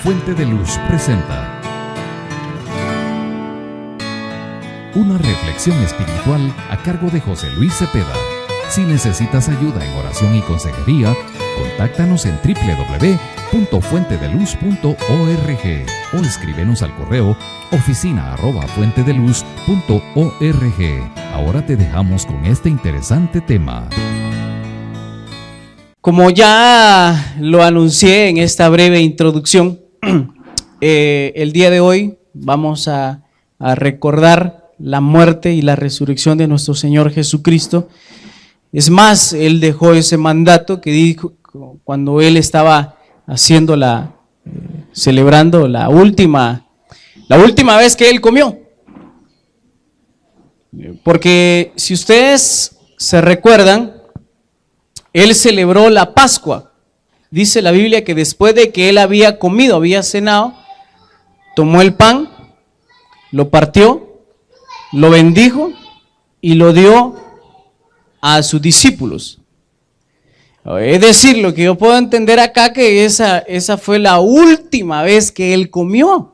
Fuente de Luz presenta una reflexión espiritual a cargo de José Luis Cepeda. Si necesitas ayuda en oración y consejería, contáctanos en www.fuentedeluz.org o escríbenos al correo oficina@fuentedeluz.org. Ahora te dejamos con este interesante tema. Como ya lo anuncié en esta breve introducción, el día de hoy vamos a recordar la muerte y la resurrección de nuestro Señor Jesucristo. Es más, Él dejó ese mandato que dijo cuando Él estaba haciendo celebrando la última vez que Él comió. Porque si ustedes se recuerdan, Él celebró la Pascua. Dice la Biblia que después de que Él había comido, había cenado, tomó el pan, lo partió, lo bendijo y lo dio a sus discípulos. Es decir, lo que yo puedo entender acá, que esa fue la última vez que Él comió,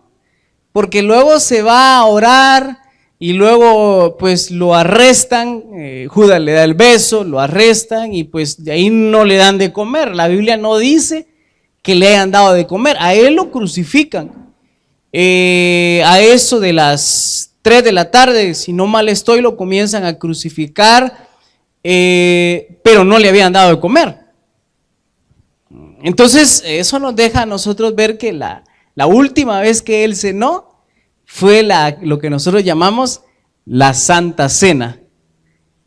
porque luego se va a orar y luego pues lo arrestan, Judas le da el beso, lo arrestan y pues de ahí no le dan de comer. La Biblia no dice que le hayan dado de comer, a Él lo crucifican. A eso de las 3 de la tarde, si no mal estoy, lo comienzan a crucificar, pero no le habían dado de comer. Entonces eso nos deja a nosotros ver que la última vez que Él cenó fue lo que nosotros llamamos la Santa Cena.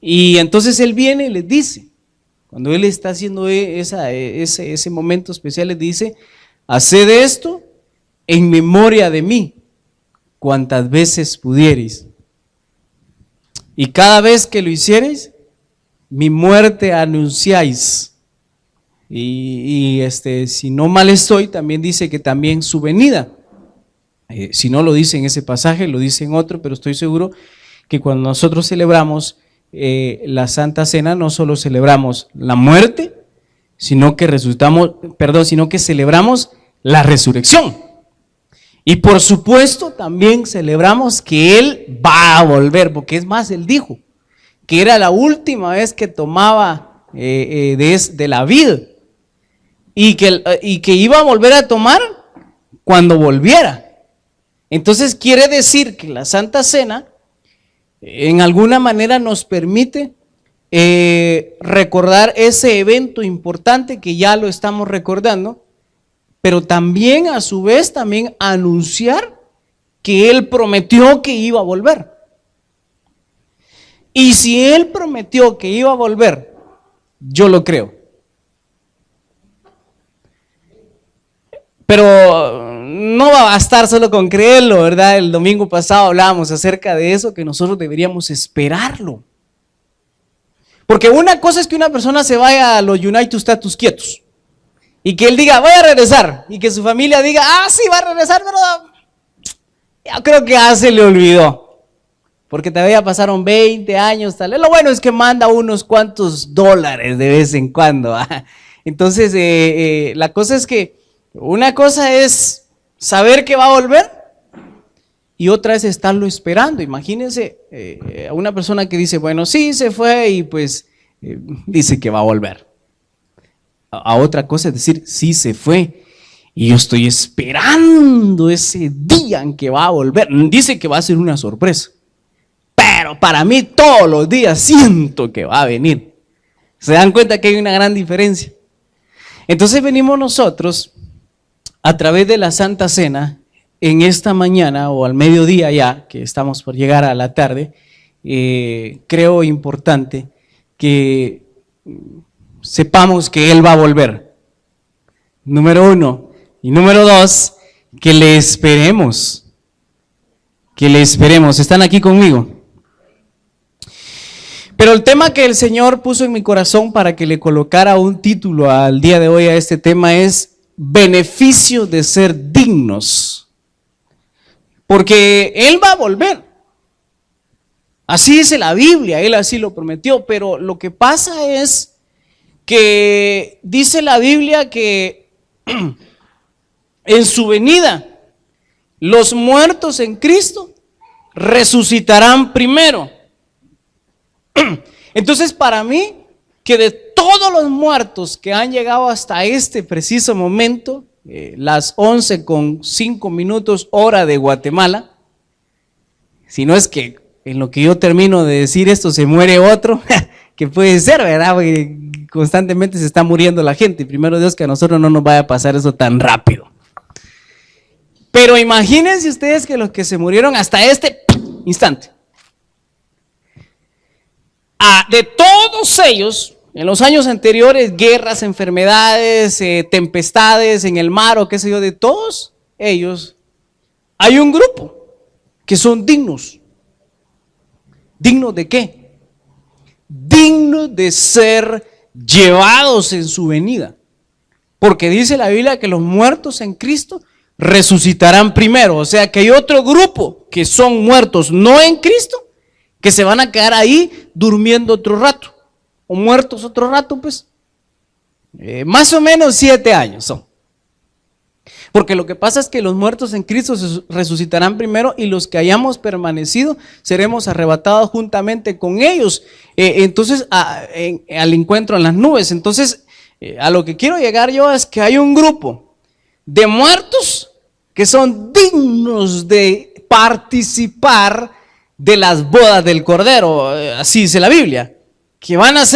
Y entonces Él viene y les dice, cuando Él está haciendo ese momento especial, les dice: haced esto en memoria de mí, cuantas veces pudiereis. Y cada vez que lo hiciereis, mi muerte anunciáis. Y si no mal estoy, también dice que también su venida. Si no lo dice en ese pasaje, lo dice en otro, pero estoy seguro que cuando nosotros celebramos la Santa Cena, no solo celebramos la muerte, sino que celebramos la resurrección. Y por supuesto también celebramos que Él va a volver, porque es más, Él dijo que era la última vez que tomaba de la vid y que iba a volver a tomar cuando volviera. Entonces quiere decir que la Santa Cena en alguna manera nos permite recordar ese evento importante que ya lo estamos recordando, pero también a su vez también anunciar que Él prometió que iba a volver. Y si Él prometió que iba a volver, yo lo creo. Pero no va a bastar solo con creerlo, ¿verdad? El domingo pasado hablábamos acerca de eso, que nosotros deberíamos esperarlo. Porque una cosa es que una persona se vaya a los United Status quietos y que él diga, voy a regresar, y que su familia diga, sí, va a regresar, pero yo creo que ya se le olvidó, porque todavía pasaron 20 años, tal vez. Lo bueno es que manda unos cuantos dólares de vez en cuando. Entonces, la cosa es que una cosa es saber que va a volver y otra es estarlo esperando. Imagínense a una persona que dice, bueno, sí, se fue y pues dice que va a volver. A otra cosa es decir, sí, se fue y yo estoy esperando ese día en que va a volver. Dice que va a ser una sorpresa, pero para mí todos los días siento que va a venir. ¿Se dan cuenta que hay una gran diferencia? Entonces venimos nosotros a través de la Santa Cena en esta mañana o al mediodía ya, que estamos por llegar a la tarde, creo importante que sepamos que Él va a volver, número 1, y número 2, que le esperemos, ¿están aquí conmigo? Pero el tema que el Señor puso en mi corazón para que le colocara un título al día de hoy a este tema es beneficio de ser dignos, porque Él va a volver. Así dice la Biblia, Él así lo prometió, pero lo que pasa es que dice la Biblia que en su venida, los muertos en Cristo resucitarán primero. Entonces, para mí, que de todos los muertos que han llegado hasta este preciso momento, las 11:05 hora de Guatemala, si no es que en lo que yo termino de decir esto se muere otro, que puede ser, ¿verdad? Porque constantemente se está muriendo la gente, y primero Dios que a nosotros no nos vaya a pasar eso tan rápido. Pero imagínense ustedes que los que se murieron hasta este instante, de todos ellos, en los años anteriores, guerras, enfermedades, tempestades en el mar o qué sé yo, de todos ellos, hay un grupo que son dignos. ¿Dignos de qué? Dignos de ser llevados en su venida. Porque dice la Biblia que los muertos en Cristo resucitarán primero. O sea que hay otro grupo que son muertos no en Cristo, que se van a quedar ahí durmiendo otro rato, o muertos otro rato, pues. Más o menos 7 años son. Porque lo que pasa es que los muertos en Cristo resucitarán primero, y los que hayamos permanecido seremos arrebatados juntamente con ellos. Entonces, al encuentro en las nubes. Entonces, a lo que quiero llegar yo es que hay un grupo de muertos que son dignos de participar de las bodas del Cordero, así dice la Biblia, que vamos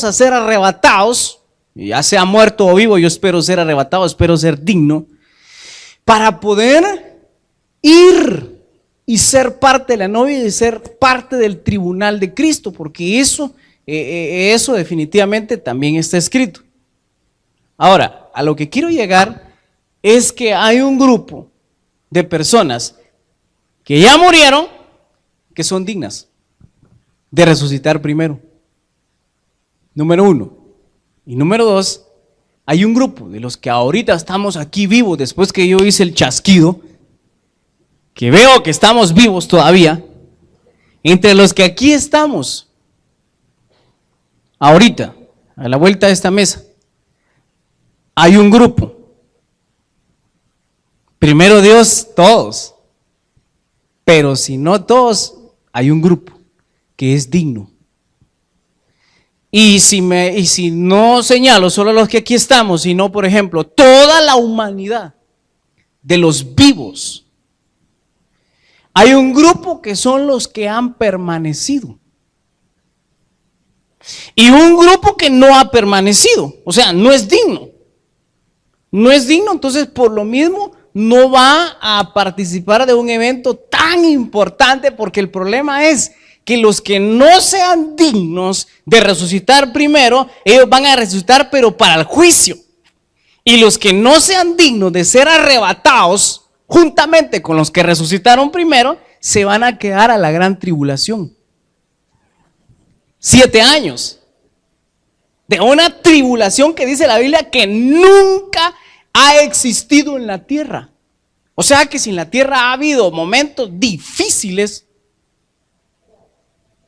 a ser arrebatados, ya sea muerto o vivo. Yo espero ser arrebatado, espero ser digno, para poder ir y ser parte de la novia y ser parte del tribunal de Cristo, porque eso definitivamente también está escrito. Ahora, a lo que quiero llegar es que hay un grupo de personas que ya murieron, que son dignas de resucitar primero. Número 1. Y número 2, hay un grupo de los que ahorita estamos aquí vivos, después que yo hice el chasquido, que veo que estamos vivos todavía, entre los que aquí estamos, ahorita, a la vuelta de esta mesa, hay un grupo. Primero Dios, todos. Pero si no todos, hay un grupo que es digno. Y si no señalo solo los que aquí estamos, sino por ejemplo toda la humanidad de los vivos, hay un grupo que son los que han permanecido. Y un grupo que no ha permanecido, o sea, no es digno. No es digno, entonces por lo mismo no va a participar de un evento tan importante, porque el problema es que los que no sean dignos de resucitar primero, ellos van a resucitar pero para el juicio. Y los que no sean dignos de ser arrebatados juntamente con los que resucitaron primero, se van a quedar a la gran tribulación. 7 años de una tribulación que dice la Biblia que nunca ha existido en la tierra. O sea que si en la tierra ha habido momentos difíciles,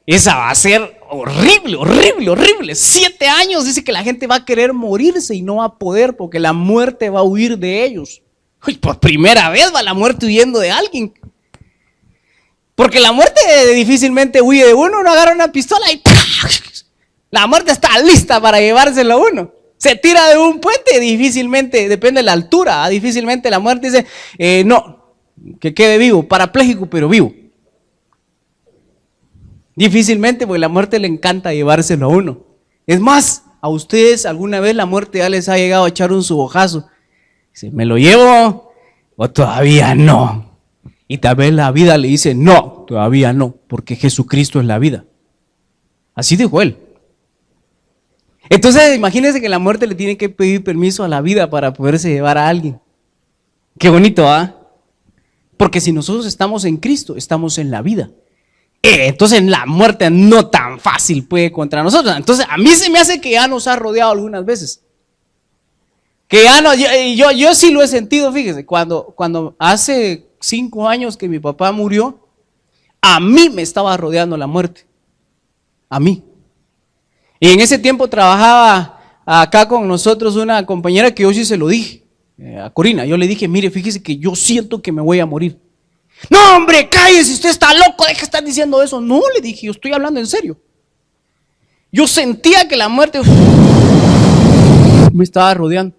esa va a ser horrible, horrible, horrible. 7 años dice que la gente va a querer morirse y no va a poder, porque la muerte va a huir de ellos. Uy, por primera vez va la muerte huyendo de alguien. Porque la muerte difícilmente huye de uno. Uno agarra una pistola y la muerte está lista para llevárselo a uno. Se tira de un puente, difícilmente, depende de la altura, difícilmente la muerte dice, no, que quede vivo, parapléjico pero vivo. Difícilmente, porque la muerte le encanta llevárselo a uno. Es más, a ustedes alguna vez la muerte ya les ha llegado a echar un subojazo. Dice, ¿me lo llevo o todavía no? Y tal vez la vida le dice, no, todavía no, porque Jesucristo es la vida. Así dijo él. Entonces imagínense que la muerte le tiene que pedir permiso a la vida para poderse llevar a alguien. Qué bonito, ¿ah? Porque si nosotros estamos en Cristo, estamos en la vida. Entonces la muerte no tan fácil puede contra nosotros. Entonces a mí se me hace que ya nos ha rodeado algunas veces. Que ya no, yo sí lo he sentido, fíjese, cuando hace 5 años que mi papá murió, a mí me estaba rodeando la muerte. A mí. Y en ese tiempo trabajaba acá con nosotros una compañera que yo sí se lo dije. a Corina. Yo le dije, mire, fíjese que yo siento que me voy a morir. No, hombre, cállese, usted está loco, deja de estar diciendo eso. No, le dije, yo estoy hablando en serio. Yo sentía que la muerte me estaba rodeando.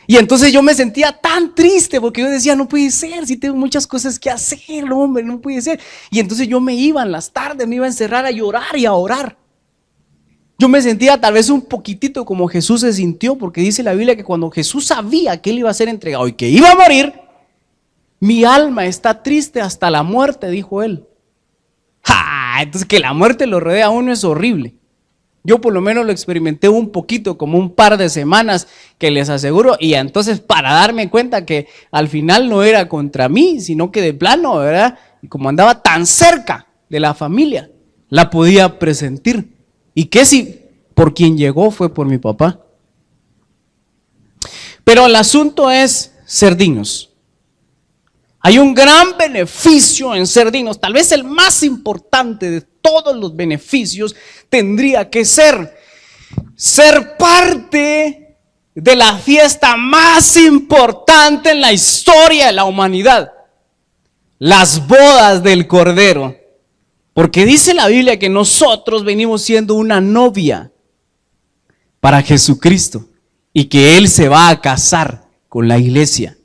Y entonces yo me sentía tan triste porque yo decía, no puede ser, si tengo muchas cosas que hacer, hombre, no puede ser. Y entonces yo me iba en las tardes, me iba a encerrar a llorar y a orar. Yo me sentía tal vez un poquitito como Jesús se sintió, porque dice la Biblia que cuando Jesús sabía que él iba a ser entregado y que iba a morir, mi alma está triste hasta la muerte, dijo él. ¡Ja! Entonces que la muerte lo rodea a uno es horrible. Yo por lo menos lo experimenté un poquito, como un par de semanas, que les aseguro, y entonces para darme cuenta que al final no era contra mí, sino que de plano, ¿verdad? Y como andaba tan cerca de la familia, la podía presentir. Y que si por quien llegó fue por mi papá. Pero el asunto es ser dignos. Hay un gran beneficio en ser dignos, tal vez el más importante de todos los beneficios tendría que ser parte de la fiesta más importante en la historia de la humanidad, las bodas del Cordero. Porque dice la Biblia que nosotros venimos siendo una novia para Jesucristo y que Él se va a casar con la iglesia,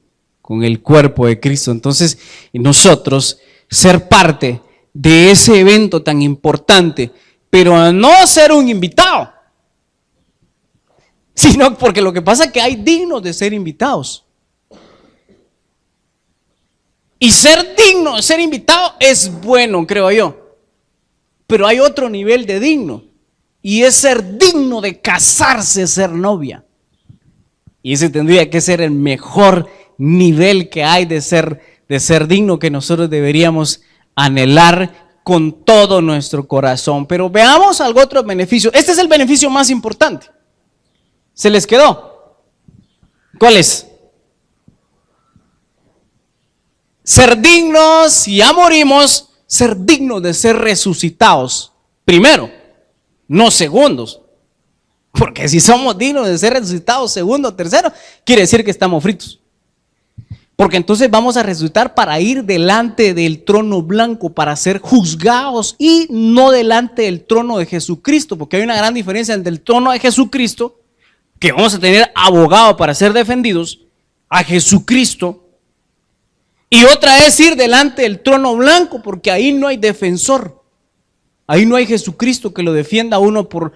con el cuerpo de Cristo. Entonces, nosotros ser parte de ese evento tan importante, pero no ser un invitado, sino porque lo que pasa es que hay dignos de ser invitados. Y ser digno de ser invitado es bueno, creo yo. Pero hay otro nivel de digno, y es ser digno de casarse, ser novia. Y ese tendría que ser el mejor nivel que hay de ser digno, que nosotros deberíamos anhelar con todo nuestro corazón. Pero veamos algo otro beneficio. Este es el beneficio más importante. ¿Se les quedó? ¿Cuál es? Ser dignos, si ya morimos, ser dignos de ser resucitados primero, no segundos. Porque si somos dignos de ser resucitados segundo, tercero, quiere decir que estamos fritos. Porque entonces vamos a resucitar para ir delante del trono blanco, para ser juzgados, y no delante del trono de Jesucristo, porque hay una gran diferencia entre el trono de Jesucristo, que vamos a tener abogado para ser defendidos, a Jesucristo. Y otra es ir delante del trono blanco, porque ahí no hay defensor. Ahí no hay Jesucristo que lo defienda a uno por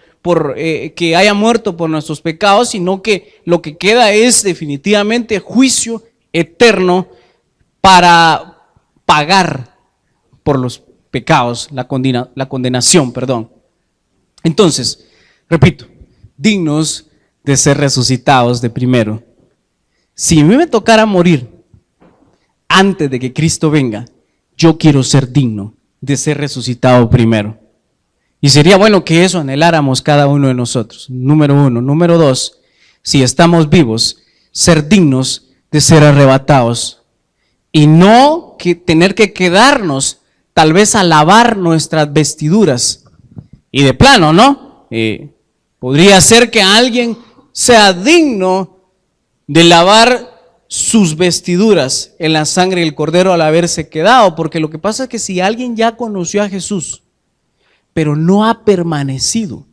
que haya muerto por nuestros pecados, sino que lo que queda es definitivamente juicio eterno para pagar por los pecados, la condenación, perdón. Entonces, repito, dignos de ser resucitados de primero. Si a mí me tocara morir antes de que Cristo venga, yo quiero ser digno de ser resucitado primero. Y sería bueno que eso anheláramos cada uno de nosotros. Número uno. Número dos, si estamos vivos, ser dignos de ser arrebatados. Y no que tener que quedarnos tal vez a lavar nuestras vestiduras. Y de plano, ¿no? Podría ser que alguien sea digno de lavar sus vestiduras en la sangre del Cordero al haberse quedado, porque lo que pasa es que si alguien ya conoció a Jesús, pero no ha permanecido,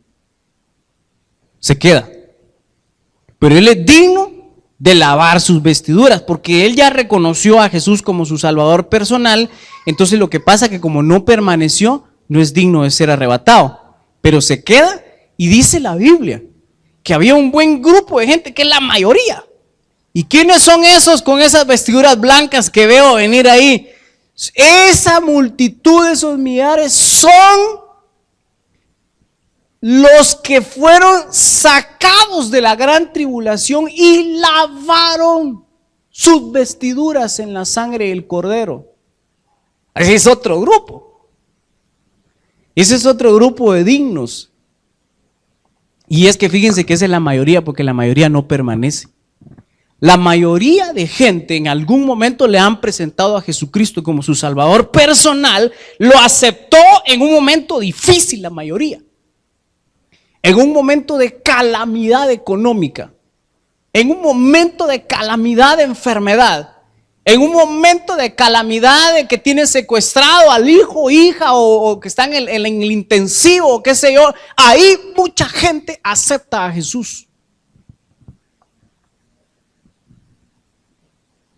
se queda. Pero él es digno de lavar sus vestiduras, porque él ya reconoció a Jesús como su Salvador personal. Entonces lo que pasa es que como no permaneció, no es digno de ser arrebatado, pero se queda. Y dice la Biblia que había un buen grupo de gente, que es la mayoría. ¿Y quiénes son esos con esas vestiduras blancas que veo venir ahí? Esa multitud, esos millares, son los que fueron sacados de la gran tribulación y lavaron sus vestiduras en la sangre del Cordero. Ese es otro grupo. Ese es otro grupo de dignos. Y es que fíjense que esa es la mayoría, porque la mayoría no permanece. La mayoría de gente en algún momento le han presentado a Jesucristo como su Salvador personal, lo aceptó en un momento difícil, la mayoría. En un momento de calamidad económica, en un momento de calamidad, de enfermedad, en un momento de calamidad de que tienes secuestrado al hijo, hija o que están en el intensivo, o qué sé yo, ahí mucha gente acepta a Jesús.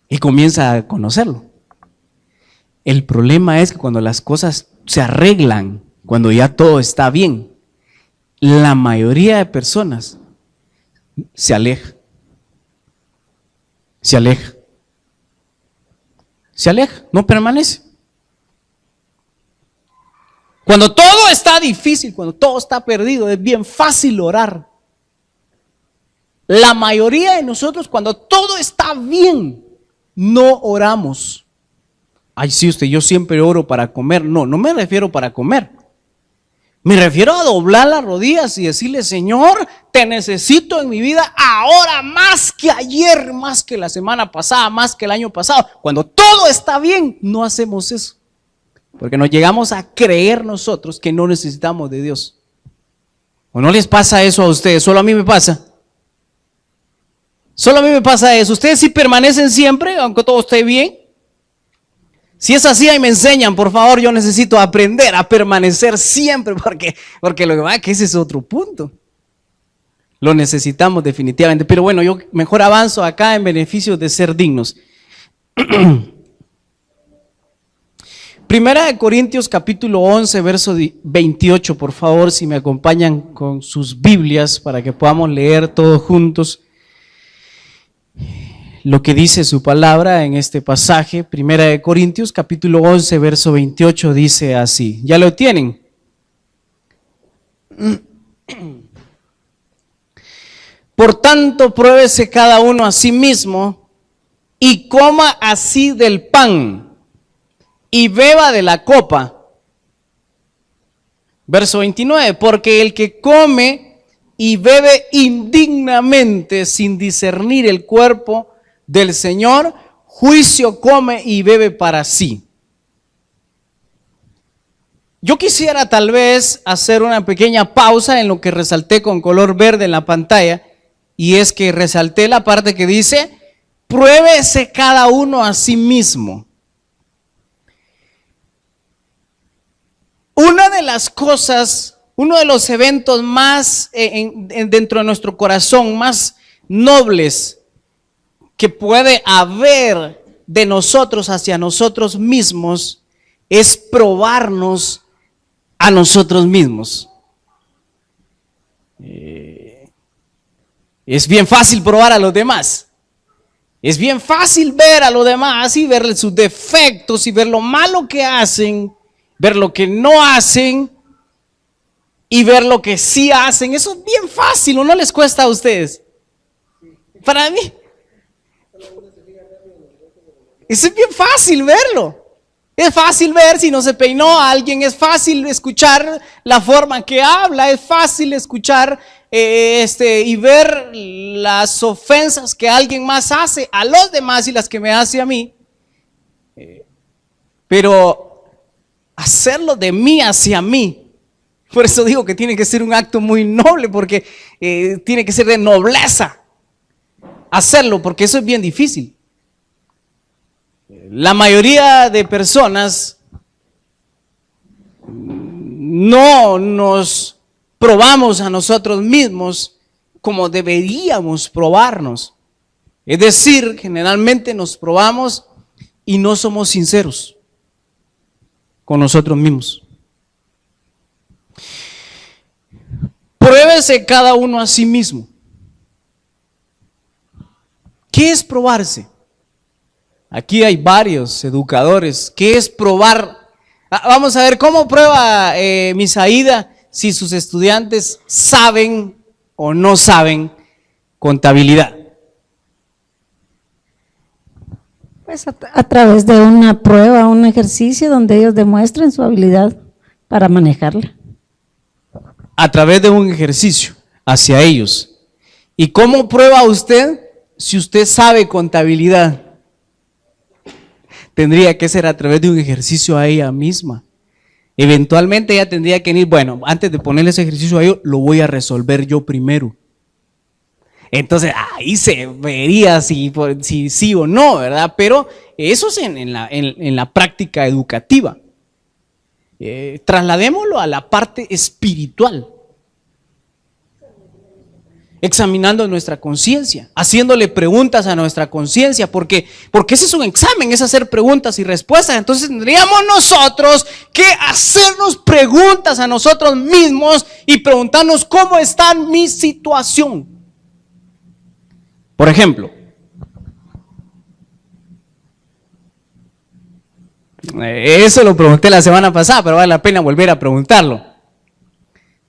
Y comienza a conocerlo. El problema es que cuando las cosas se arreglan, cuando ya todo está bien, la mayoría de personas se aleja. Se aleja. Se aleja, no permanece. Cuando todo está difícil, cuando todo está perdido, es bien fácil orar. La mayoría de nosotros, cuando todo está bien, no oramos. Ay, sí, yo siempre oro para comer. No me refiero para comer. Me refiero a doblar las rodillas y decirle: Señor, te necesito en mi vida ahora más que ayer, más que la semana pasada, más que el año pasado. Cuando todo está bien, no hacemos eso. Porque nos llegamos a creer nosotros que no necesitamos de Dios. ¿O no les pasa eso a ustedes? Solo a mí me pasa. Solo a mí me pasa eso. ¿Ustedes sí permanecen siempre, aunque todo esté bien? Si es así, ahí me enseñan, por favor. Yo necesito aprender a permanecer siempre, porque lo que va, que ese es otro punto. Lo necesitamos definitivamente. Pero bueno, yo mejor avanzo acá en beneficio de ser dignos. Primera de Corintios capítulo 11, verso 28, por favor, si me acompañan con sus Biblias para que podamos leer todos juntos lo que dice su palabra en este pasaje. Primera de Corintios capítulo 11, verso 28 dice así. ¿Ya lo tienen? Por tanto, pruébese cada uno a sí mismo y coma así del pan y beba de la copa. Verso 29, porque el que come y bebe indignamente sin discernir el cuerpo del Señor, juicio come y bebe para sí. Yo quisiera tal vez hacer una pequeña pausa en lo que resalté con color verde en la pantalla, y es que resalté la parte que dice: pruébese cada uno a sí mismo. Una de las cosas, uno de los eventos más dentro de nuestro corazón, más nobles que puede haber de nosotros hacia nosotros mismos, es probarnos a nosotros mismos. Es bien fácil probar a los demás. Es bien fácil ver a los demás y ver sus defectos y ver lo malo que hacen, ver lo que no hacen y ver lo que sí hacen. Eso es bien fácil, ¿o no les cuesta a ustedes? Para mí, eso es bien fácil verlo. Es fácil ver si no se peinó a alguien, es fácil escuchar la forma que habla, es fácil escuchar y ver las ofensas que alguien más hace a los demás y las que me hace a mí. Pero hacerlo de mí hacia mí, por eso digo que tiene que ser un acto muy noble, porque tiene que ser de nobleza hacerlo, porque eso es bien difícil. La mayoría de personas no nos probamos a nosotros mismos como deberíamos probarnos. Es decir, generalmente nos probamos y no somos sinceros con nosotros mismos. Pruébese cada uno a sí mismo. ¿Qué es probarse? Aquí hay varios educadores. ¿Qué es probar? Vamos a ver cómo prueba Misaída si sus estudiantes saben o no saben contabilidad. Pues a través de una prueba, un ejercicio donde ellos demuestren su habilidad para manejarla. A través de un ejercicio hacia ellos. ¿Y cómo prueba usted si usted sabe contabilidad? Tendría que ser a través de un ejercicio a ella misma. Eventualmente ella tendría que ir, bueno, antes de ponerle ese ejercicio a ellos, lo voy a resolver yo primero. Entonces ahí se vería si sí o no, ¿verdad? Pero eso es en la práctica educativa. Trasladémoslo a la parte espiritual. Examinando nuestra conciencia, haciéndole preguntas a nuestra conciencia, porque ese es un examen, es hacer preguntas y respuestas. Entonces tendríamos nosotros que hacernos preguntas a nosotros mismos y preguntarnos cómo está mi situación. Por ejemplo, eso lo pregunté la semana pasada, pero vale la pena volver a preguntarlo.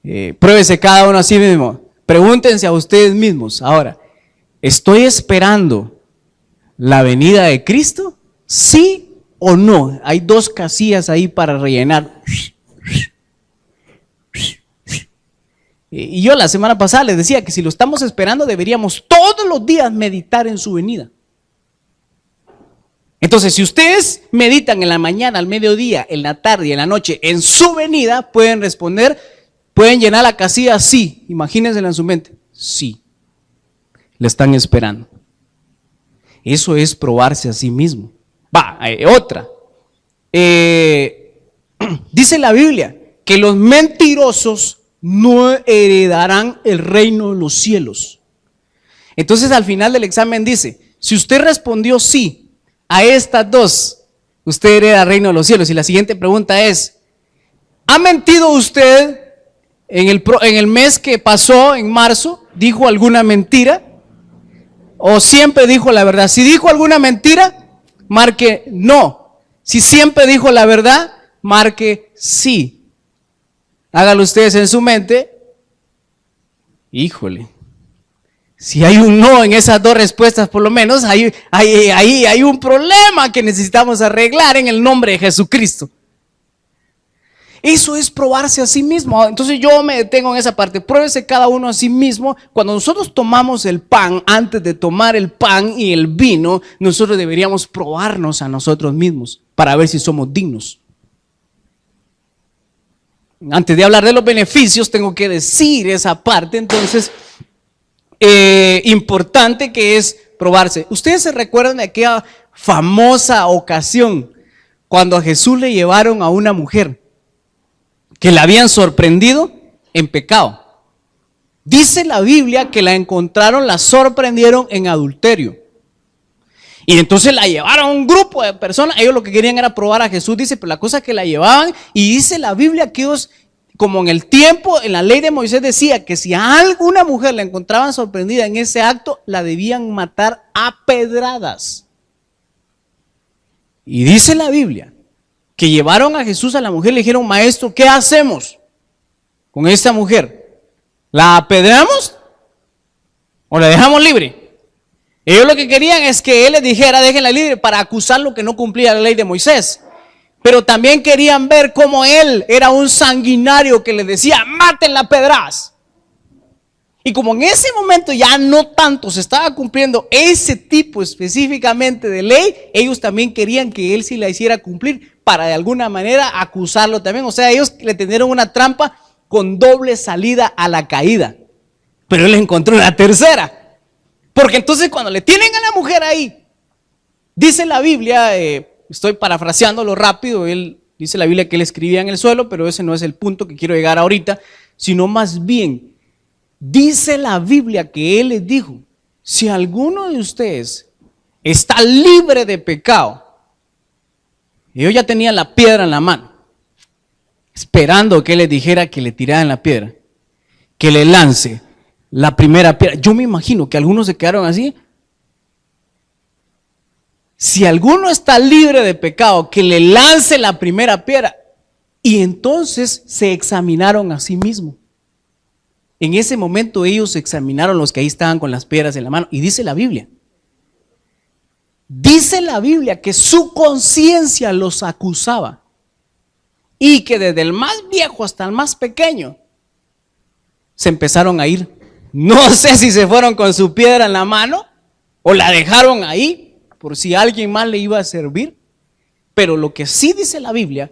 Pruébese cada uno a sí mismo. Pregúntense a ustedes mismos. Ahora, ¿estoy esperando la venida de Cristo? ¿Sí o no? Hay 2 casillas ahí para rellenar. Y yo la semana pasada les decía que si lo estamos esperando deberíamos todos los días meditar en su venida. Entonces, si ustedes meditan en la mañana, al mediodía, en la tarde y en la noche en su venida, pueden responder, pueden llenar la casilla sí. Imagínensela en su mente. Sí. Le están esperando. Eso es probarse a sí mismo. Otra. Dice la Biblia que los mentirosos no heredarán el reino de los cielos. Entonces al final del examen dice, si usted respondió sí a estas 2, usted hereda el reino de los cielos. Y la siguiente pregunta es, ¿ha mentido usted en el mes que pasó, en marzo? ¿Dijo alguna mentira? ¿O siempre dijo la verdad? Si dijo alguna mentira, marque no. Si siempre dijo la verdad, marque sí. Hágalo ustedes en su mente. Híjole, si hay un no en esas 2 respuestas, por lo menos hay un problema que necesitamos arreglar en el nombre de Jesucristo. Eso es probarse a sí mismo. Entonces yo me detengo en esa parte. Pruébese cada uno a sí mismo. Cuando nosotros tomamos el pan, antes de tomar el pan y el vino, nosotros deberíamos probarnos a nosotros mismos para ver si somos dignos. Antes de hablar de los beneficios, tengo que decir esa parte. Entonces, importante que es probarse. ¿Ustedes se recuerdan de aquella famosa ocasión cuando a Jesús le llevaron a una mujer que la habían sorprendido en pecado? Dice la Biblia que la encontraron, la sorprendieron en adulterio. Y entonces la llevaron a un grupo de personas. Ellos lo que querían era probar a Jesús, dice, pero la cosa es que la llevaban. Y dice la Biblia que ellos, como en el tiempo, en la ley de Moisés decía que si a alguna mujer la encontraban sorprendida en ese acto, la debían matar a pedradas. Y dice la Biblia que llevaron a Jesús a la mujer y le dijeron, maestro, ¿qué hacemos con esta mujer? ¿La apedreamos o la dejamos libre? Ellos lo que querían es que él les dijera, déjenla libre, para acusarlo que no cumplía la ley de Moisés. Pero también querían ver cómo él era un sanguinario que les decía, mátenla a pedradas. Y como en ese momento ya no tanto se estaba cumpliendo ese tipo específicamente de ley, ellos también querían que él sí la hiciera cumplir para de alguna manera acusarlo también. O sea, ellos le tendieron una trampa con doble salida a la caída. Pero él encontró una tercera. Porque entonces cuando le tienen a la mujer ahí, dice la Biblia, estoy parafraseándolo rápido, dice la Biblia que él escribía en el suelo, pero ese no es el punto que quiero llegar ahorita, sino más bien, dice la Biblia que él les dijo, si alguno de ustedes está libre de pecado, ellos ya tenían la piedra en la mano, esperando que él les dijera que le tiraran la piedra, que le lance la primera piedra. Yo me imagino que algunos se quedaron así. Si alguno está libre de pecado, que le lance la primera piedra. Y entonces se examinaron a sí mismos. En ese momento ellos examinaron los que ahí estaban con las piedras en la mano. Y dice la Biblia que su conciencia los acusaba. Y que desde el más viejo hasta el más pequeño se empezaron a ir. No sé si se fueron con su piedra en la mano o la dejaron ahí por si alguien más le iba a servir. Pero lo que sí dice la Biblia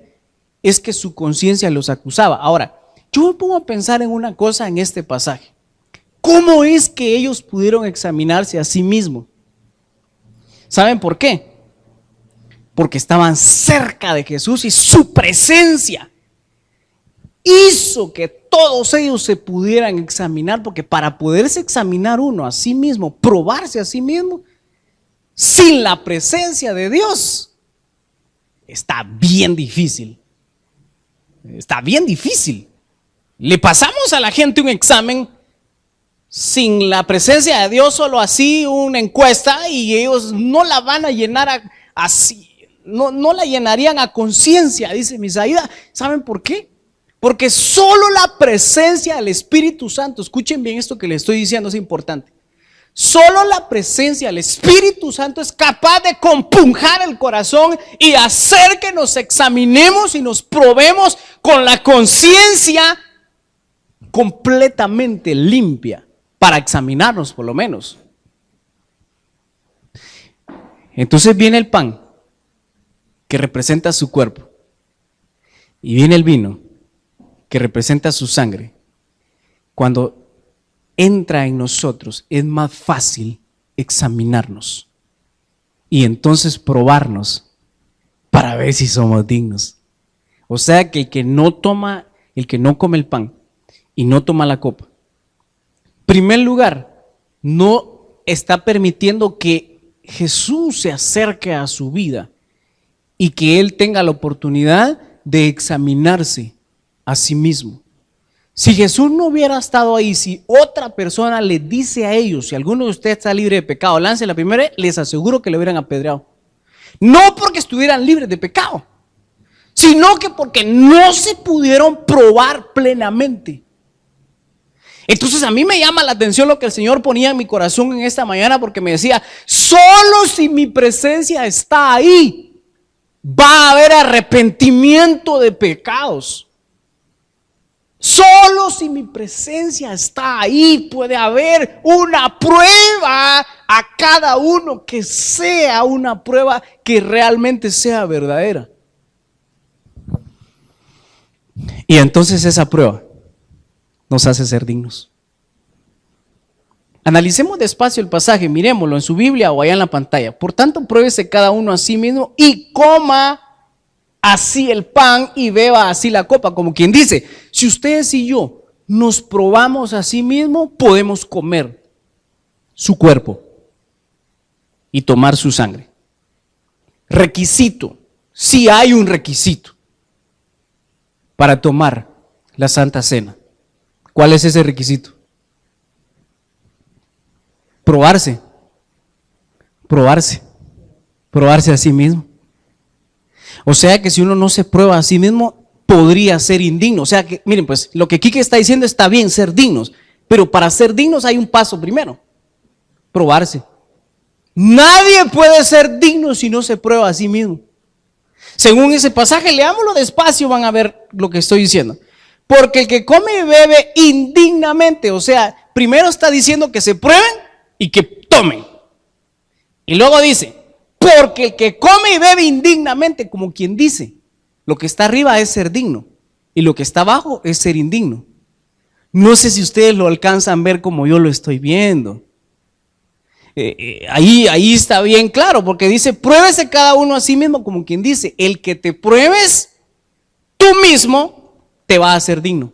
es que su conciencia los acusaba. Ahora, yo me pongo a pensar en una cosa en este pasaje. ¿cómo es que ellos pudieron examinarse a sí mismos? ¿Saben por qué? Porque estaban cerca de Jesús y su presencia hizo que todos ellos se pudieran examinar, porque para poderse examinar uno a sí mismo, probarse a sí mismo, sin la presencia de Dios, está bien difícil. Está bien difícil. Le pasamos a la gente un examen sin la presencia de Dios, solo así, una encuesta, y ellos no la van a llenar así, no la llenarían a conciencia, dice Misaías. ¿Saben por qué? Porque solo la presencia del Espíritu Santo, escuchen bien esto que les estoy diciendo, es importante. Solo la presencia del Espíritu Santo es capaz de compunjar el corazón y hacer que nos examinemos y nos probemos con la conciencia completamente limpia, para examinarnos por lo menos. Entonces viene el pan, que representa su cuerpo, y viene el vino, que representa su sangre. Cuando entra en nosotros, es más fácil examinarnos y entonces probarnos para ver si somos dignos. O sea que el que no come el pan y no toma la copa, en primer lugar, no está permitiendo que Jesús se acerque a su vida y que él tenga la oportunidad de examinarse a sí mismo. Si Jesús no hubiera estado ahí, si otra persona le dice a ellos, si alguno de ustedes está libre de pecado, lance la primera, les aseguro que le hubieran apedreado. No porque estuvieran libres de pecado, sino que porque no se pudieron probar plenamente. Entonces a mí me llama la atención lo que el Señor ponía en mi corazón en esta mañana, porque me decía, solo si mi presencia está ahí, va a haber arrepentimiento de pecados. Solo si mi presencia está ahí puede haber una prueba a cada uno que sea una prueba que realmente sea verdadera. Y entonces esa prueba nos hace ser dignos. Analicemos despacio el pasaje, miremoslo en su Biblia o allá en la pantalla. Por tanto, pruébese cada uno a sí mismo y coma así el pan y beba así la copa, como quien dice, si ustedes y yo nos probamos a sí mismos, podemos comer su cuerpo y tomar su sangre. Requisito, si hay un requisito para tomar la Santa Cena. ¿Cuál es ese requisito? Probarse a sí mismo. O sea que si uno no se prueba a sí mismo, podría ser indigno. O sea que, miren, pues lo que Quique está diciendo está bien, ser dignos, pero para ser dignos hay un paso primero: probarse. Nadie puede ser digno si no se prueba a sí mismo. Según ese pasaje, leámoslo despacio, van a ver lo que estoy diciendo. Porque el que come y bebe indignamente, o sea, primero está diciendo que se prueben y que tomen. Y luego dice, porque el que come y bebe indignamente, como quien dice, lo que está arriba es ser digno y lo que está abajo es ser indigno. No sé si ustedes lo alcanzan a ver como yo lo estoy viendo. Ahí está bien claro, porque dice, pruébese cada uno a sí mismo, como quien dice, el que te pruebes tú mismo te va a hacer digno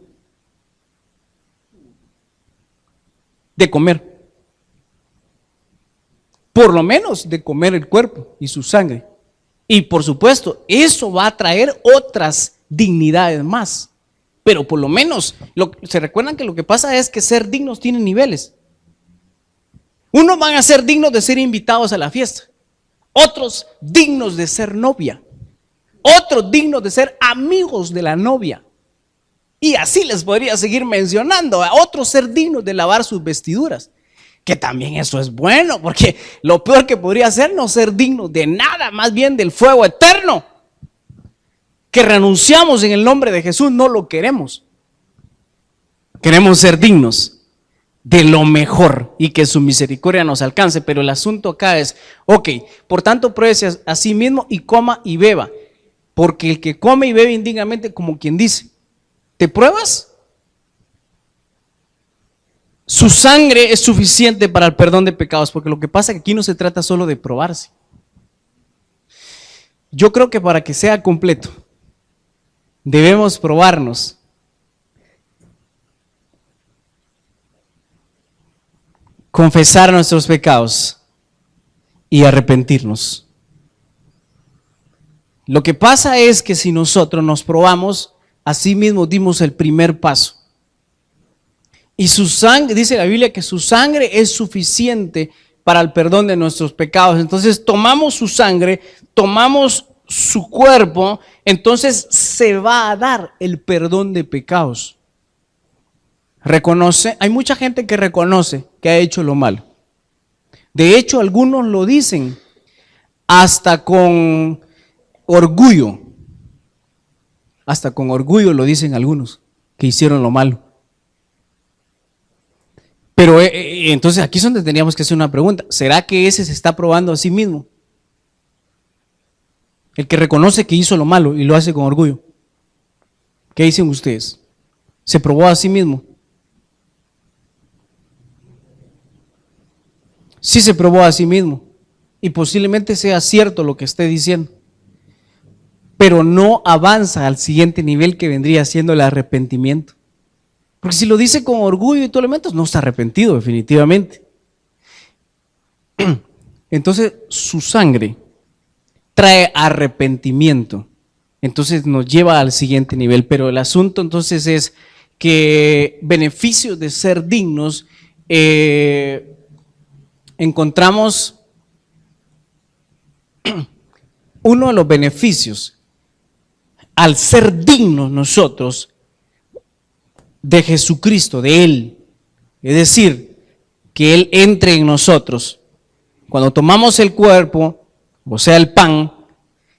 de comer. Por lo menos de comer el cuerpo y su sangre. Y por supuesto, eso va a traer otras dignidades más. Pero por lo menos, se recuerdan que lo que pasa es que ser dignos tiene niveles. Unos van a ser dignos de ser invitados a la fiesta, otros dignos de ser novia, otros dignos de ser amigos de la novia. Y así les podría seguir mencionando, a otros ser dignos de lavar sus vestiduras. Que también eso es bueno, porque lo peor que podría ser no ser digno de nada, más bien del fuego eterno, que renunciamos en el nombre de Jesús, no lo queremos. Queremos ser dignos de lo mejor y que su misericordia nos alcance, pero el asunto acá es, ok, por tanto pruébese a sí mismo y coma y beba, porque el que come y bebe indignamente, como quien dice, ¿te pruebas? Su sangre es suficiente para el perdón de pecados, porque lo que pasa es que aquí no se trata solo de probarse. Yo creo que para que sea completo, debemos probarnos. Confesar nuestros pecados y arrepentirnos. Lo que pasa es que si nosotros nos probamos, así mismo dimos el primer paso. Y su sangre, dice la Biblia que su sangre es suficiente para el perdón de nuestros pecados. Entonces tomamos su sangre, tomamos su cuerpo, entonces se va a dar el perdón de pecados. Reconoce, hay mucha gente que reconoce que ha hecho lo malo. De hecho, algunos lo dicen hasta con orgullo. Hasta con orgullo lo dicen algunos que hicieron lo malo. Pero entonces aquí es donde teníamos que hacer una pregunta. ¿Será que ese se está probando a sí mismo? El que reconoce que hizo lo malo y lo hace con orgullo. ¿Qué dicen ustedes? ¿Se probó a sí mismo? Sí se probó a sí mismo. Y posiblemente sea cierto lo que esté diciendo. Pero no avanza al siguiente nivel que vendría siendo el arrepentimiento. Porque si lo dice con orgullo y todo elementos, no está arrepentido definitivamente. Entonces su sangre trae arrepentimiento. Entonces nos lleva al siguiente nivel. Pero el asunto entonces es que beneficios de ser dignos, encontramos uno de los beneficios al ser dignos nosotros de Jesucristo, de Él. Es decir, que Él entre en nosotros. Cuando tomamos el cuerpo, o sea el pan,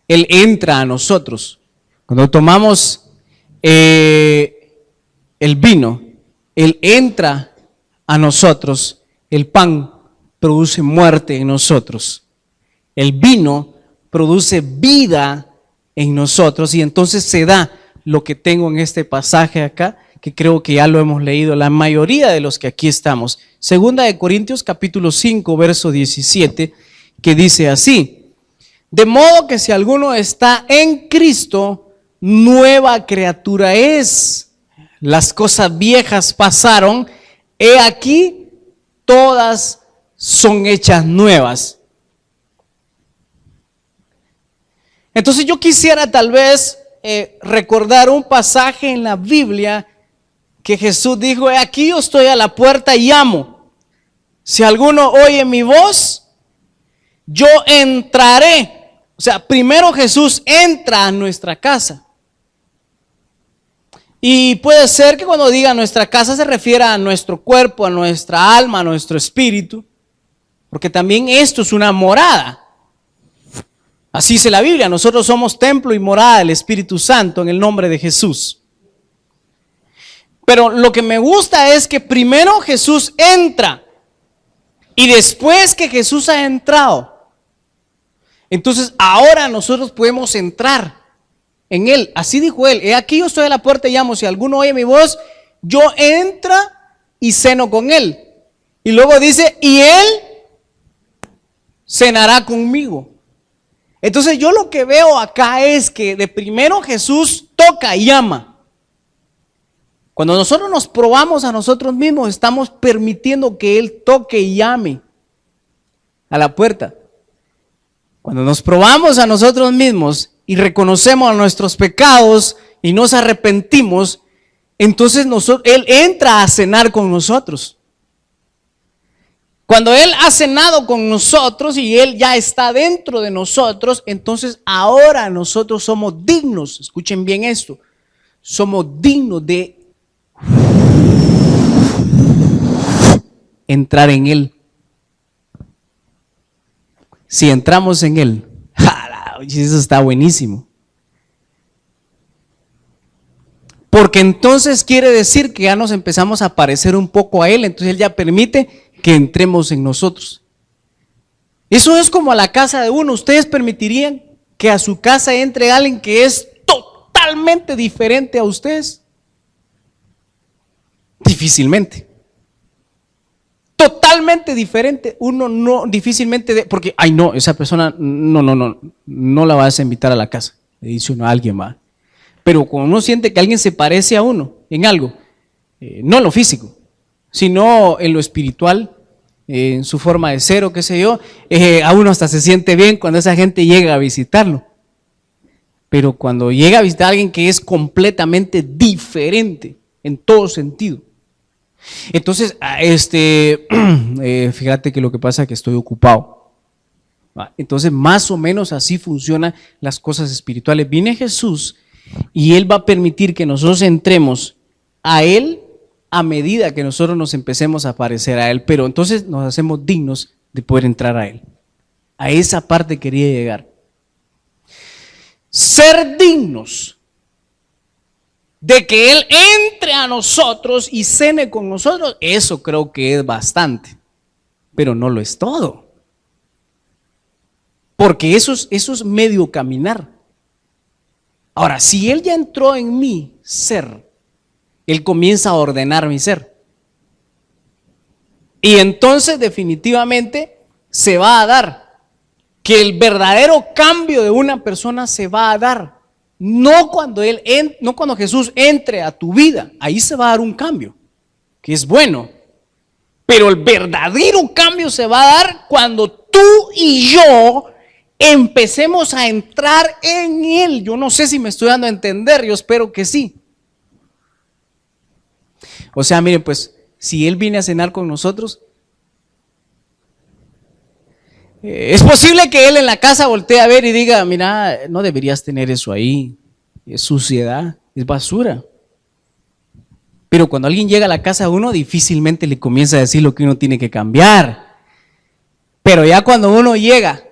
Él entra a nosotros. Cuando tomamos el vino, Él entra a nosotros. El pan produce muerte en nosotros. El vino produce vida en nosotros y entonces se da lo que tengo en este pasaje acá, que creo que ya lo hemos leído la mayoría de los que aquí estamos. Segunda de Corintios capítulo 5, verso 17, que dice así: de modo que si alguno está en Cristo, nueva criatura es. Las cosas viejas pasaron, he aquí, todas son hechas nuevas. Entonces yo quisiera tal vez recordar un pasaje en la Biblia que Jesús dijo: aquí yo estoy a la puerta y llamo. Si alguno oye mi voz, yo entraré. O sea, primero Jesús entra a nuestra casa. Y puede ser que cuando diga nuestra casa se refiera a nuestro cuerpo, a nuestra alma, a nuestro espíritu. Porque también esto es una morada. Así dice la Biblia, nosotros somos templo y morada del Espíritu Santo en el nombre de Jesús. Pero lo que me gusta es que primero Jesús entra y después que Jesús ha entrado, entonces ahora nosotros podemos entrar en Él. Así dijo Él: he aquí yo estoy a la puerta y llamo, si alguno oye mi voz, yo entro y ceno con Él. Y luego dice: y Él cenará conmigo. Entonces yo lo que veo acá es que de primero Jesús toca y llama. Cuando nosotros nos probamos a nosotros mismos, estamos permitiendo que Él toque y llame a la puerta. Cuando nos probamos a nosotros mismos y reconocemos nuestros pecados y nos arrepentimos, entonces Él entra a cenar con nosotros. Cuando Él ha cenado con nosotros y Él ya está dentro de nosotros, entonces ahora nosotros somos dignos, escuchen bien esto, somos dignos de entrar en Él. Si entramos en Él, eso está buenísimo. Porque entonces quiere decir que ya nos empezamos a parecer un poco a Él, entonces Él ya permite que entremos en nosotros. Eso es como a la casa de uno. ¿Ustedes permitirían que a su casa entre alguien que es totalmente diferente a ustedes? Difícilmente. totalmente diferente, uno no difícilmente, porque, ay no, esa persona, no la vas a invitar a la casa, le dice uno a alguien más. Pero cuando uno siente que alguien se parece a uno en algo, no en lo físico, sino en lo espiritual, en su forma de ser o qué sé yo, a uno hasta se siente bien cuando esa gente llega a visitarlo. Pero cuando llega a visitar a alguien que es completamente diferente en todo sentido. Entonces, fíjate que lo que pasa es que estoy ocupado. Entonces, más o menos así funcionan las cosas espirituales. Viene Jesús y Él va a permitir que nosotros entremos a Él a medida que nosotros nos empecemos a parecer a Él. Pero entonces nos hacemos dignos de poder entrar a Él. A esa parte quería llegar. Ser dignos de que Él entre a nosotros y cene con nosotros, eso creo que es bastante, pero no lo es todo. Porque eso es medio caminar. Ahora, si Él ya entró en mi ser, Él comienza a ordenar mi ser. Y entonces definitivamente se va a dar que el verdadero cambio de una persona se va a dar. No cuando Jesús entre a tu vida, ahí se va a dar un cambio, que es bueno. Pero el verdadero cambio se va a dar cuando tú y yo empecemos a entrar en Él. Yo no sé si me estoy dando a entender, yo espero que sí. O sea, miren, pues, si Él viene a cenar con nosotros, es posible que Él en la casa voltee a ver y diga, mira, no deberías tener eso ahí, es suciedad, es basura. Pero cuando alguien llega a la casa de uno, difícilmente le comienza a decir lo que uno tiene que cambiar. Pero ya cuando uno llega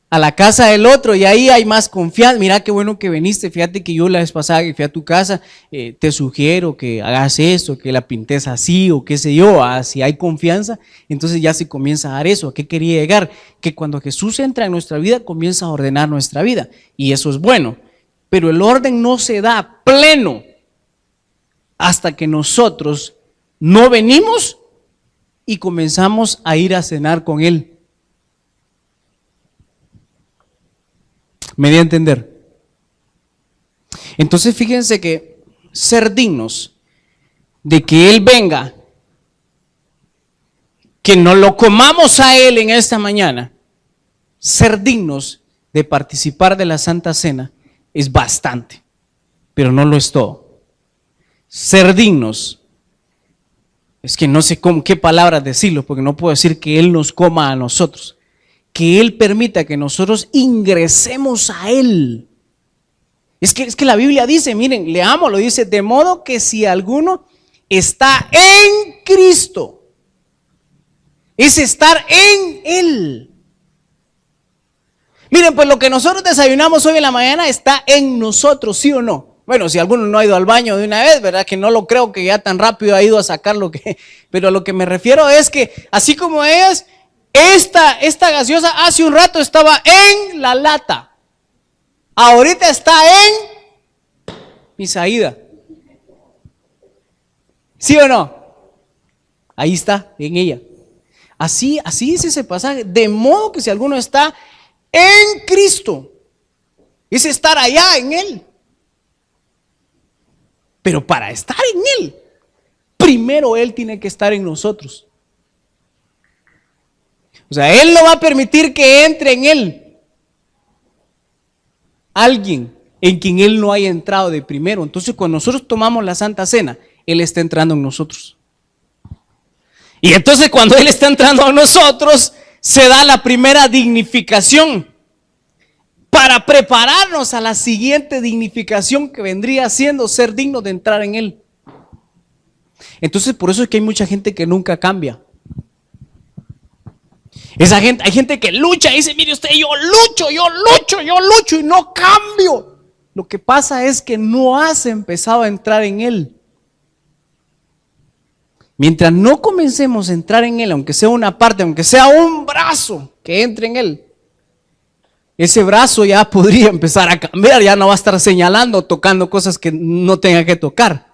a la casa del otro y ahí hay más confianza, mira qué bueno que viniste, fíjate que yo la vez pasada que fui a tu casa, te sugiero que hagas esto, que la pintes así o qué sé yo, si hay confianza, entonces ya se comienza a dar eso. ¿A qué quería llegar? Que cuando Jesús entra en nuestra vida, comienza a ordenar nuestra vida y eso es bueno, pero el orden no se da pleno hasta que nosotros no venimos y comenzamos a ir a cenar con Él. Me di a entender. Entonces fíjense que ser dignos de que Él venga, que nos lo comamos a Él en esta mañana, ser dignos de participar de la Santa Cena es bastante, pero no lo es todo. Ser dignos, es que no sé qué palabras decirlo, porque no puedo decir que Él nos coma a nosotros. Que Él permita que nosotros ingresemos a Él. Es que la Biblia dice, miren, leámoslo, dice, de modo que si alguno está en Cristo, es estar en Él. Miren, pues lo que nosotros desayunamos hoy en la mañana está en nosotros, ¿sí o no? Bueno, si alguno no ha ido al baño de una vez, ¿verdad? Que no lo creo que ya tan rápido ha ido a sacar lo que... Pero a lo que me refiero es que, así como ellas... Esta gaseosa hace un rato estaba en la lata. Ahorita está en mi saída. ¿Sí o no? Ahí está, en ella. Así dice ese pasaje. De modo que si alguno está en Cristo, es estar allá en Él. Pero para estar en Él, primero Él tiene que estar en nosotros. O sea, Él no va a permitir que entre en Él alguien en quien Él no haya entrado de primero. Entonces, cuando nosotros tomamos la Santa Cena, Él está entrando en nosotros. Y entonces, cuando Él está entrando en nosotros, se da la primera dignificación para prepararnos a la siguiente dignificación que vendría siendo ser digno de entrar en Él. Entonces, por eso es que hay mucha gente que nunca cambia. Hay gente que lucha y dice, mire usted, yo lucho y no cambio. Lo que pasa es que no has empezado a entrar en Él. Mientras no comencemos a entrar en Él, aunque sea una parte, aunque sea un brazo que entre en Él, ese brazo ya podría empezar a cambiar, ya no va a estar señalando, tocando cosas que no tenga que tocar.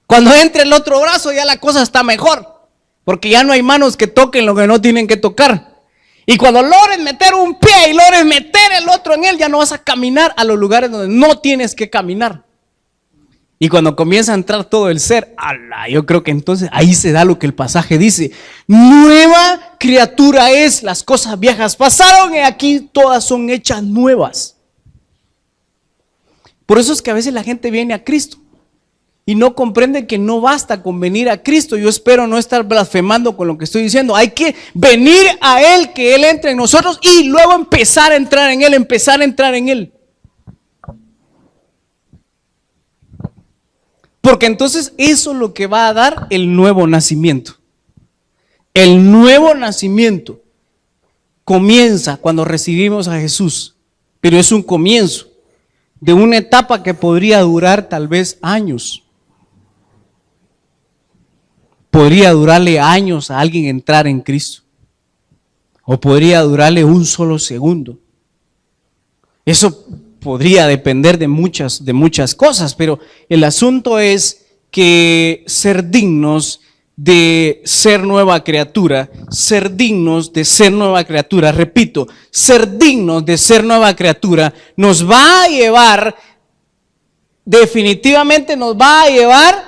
Cuando entre el otro brazo ya la cosa está mejor. Porque ya no hay manos que toquen lo que no tienen que tocar. Y cuando logres meter un pie y logres meter el otro en él, ya no vas a caminar a los lugares donde no tienes que caminar. Y cuando comienza a entrar todo el ser, ¡ala! Yo creo que entonces ahí se da lo que el pasaje dice. Nueva criatura es, las cosas viejas pasaron y aquí todas son hechas nuevas. Por eso es que a veces la gente viene a Cristo y no comprende que no basta con venir a Cristo. Yo espero no estar blasfemando con lo que estoy diciendo. Hay que venir a Él, que Él entre en nosotros y luego empezar a entrar en Él, empezar a entrar en Él. Porque entonces eso es lo que va a dar el nuevo nacimiento. El nuevo nacimiento comienza cuando recibimos a Jesús, pero es un comienzo de una etapa que podría durar tal vez años. Podría durarle años a alguien entrar en Cristo. O podría durarle un solo segundo. Eso podría depender de muchas cosas, pero el asunto es que ser dignos de ser nueva criatura, repito, ser dignos de ser nueva criatura, nos va a llevar, definitivamente nos va a llevar